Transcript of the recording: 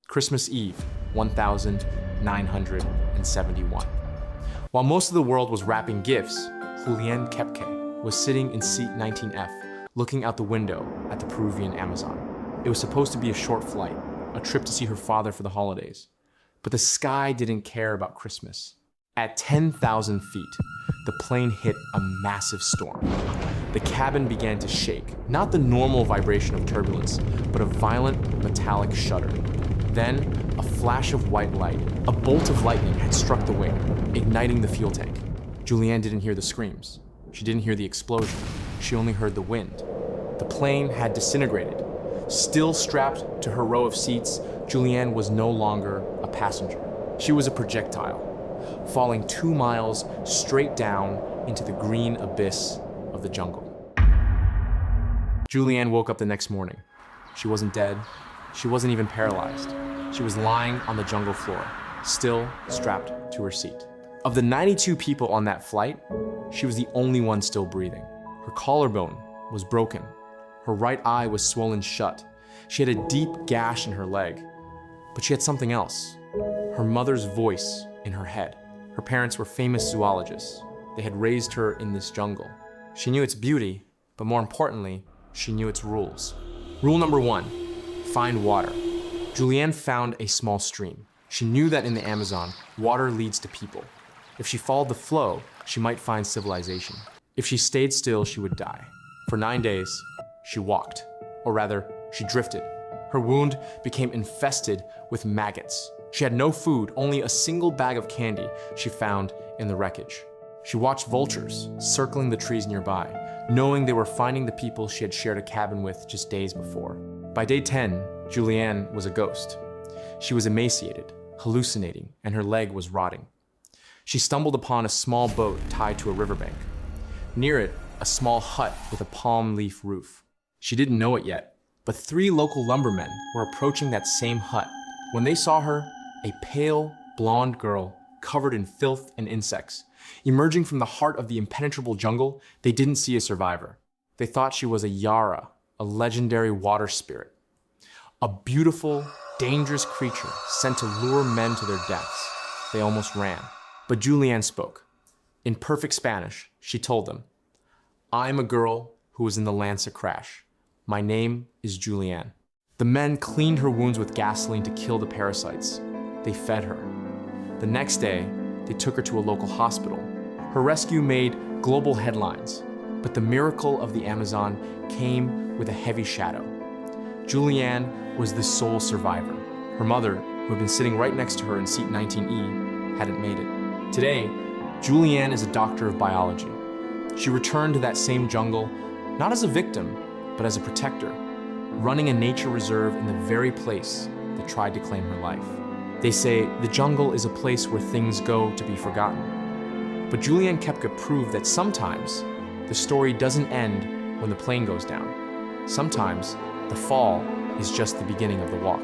Christmas Eve, 1971. While most of the world was wrapping gifts, Juliane Koepcke was sitting in seat 19F, looking out the window at the Peruvian Amazon. It was supposed to be a short flight, a trip to see her father for the holidays. But the sky didn't care about Christmas. At 10,000 feet, the plane hit a massive storm. The cabin began to shake, not the normal vibration of turbulence, but a violent metallic shudder. Then, a flash of white light, a bolt of lightning had struck the wing, igniting the fuel tank. Juliane didn't hear the screams. She didn't hear the explosion. She only heard the wind. The plane had disintegrated. Still strapped to her row of seats, Juliane was no longer a passenger. She was a projectile, falling 2 miles straight down into the green abyss of the jungle. Juliane woke up the next morning. She wasn't dead. She wasn't even paralyzed. She was lying on the jungle floor, still strapped to her seat. Of the 92 people on that flight, she was the only one still breathing. Her collarbone was broken. Her right eye was swollen shut. She had a deep gash in her leg. But she had something else. Her mother's voice in her head. Her parents were famous zoologists. They had raised her in this jungle. She knew its beauty, but more importantly, she knew its rules. Rule number 1, find water. Juliane found a small stream. She knew that in the Amazon, water leads to people. If she followed the flow, she might find civilization. If she stayed still, she would die. For 9 days, she walked, or rather, she drifted. Her wound became infested with maggots. She had no food, only a single bag of candy she found in the wreckage. She watched vultures circling the trees nearby, knowing they were finding the people she had shared a cabin with just days before. By day 10, Juliane was a ghost. She was emaciated, hallucinating, and her leg was rotting. She stumbled upon a small boat tied to a riverbank. Near it, a small hut with a palm leaf roof. She didn't know it yet, but 3 local lumbermen were approaching that same hut. When they saw her, a pale, blonde girl covered in filth and insects. Emerging from the heart of the impenetrable jungle, they didn't see a survivor. They thought she was a Yara, a legendary water spirit. A beautiful, dangerous creature sent to lure men to their deaths. They almost ran. But Juliane spoke. In perfect Spanish, she told them, "I'm a girl who was in the Lanza crash. My name is Juliane." The men cleaned her wounds with gasoline to kill the parasites. They fed her. The next day, they took her to a local hospital. Her rescue made global headlines, but the miracle of the Amazon came with a heavy shadow. Juliane was the sole survivor. Her mother, who had been sitting right next to her in seat 19E, hadn't made it. Today, Juliane is a doctor of biology. She returned to that same jungle, not as a victim, but as a protector, running a nature reserve in the very place that tried to claim her life. They say the jungle is a place where things go to be forgotten. But Juliane Koepcke proved that sometimes the story doesn't end when the plane goes down. Sometimes the fall is just the beginning of the walk.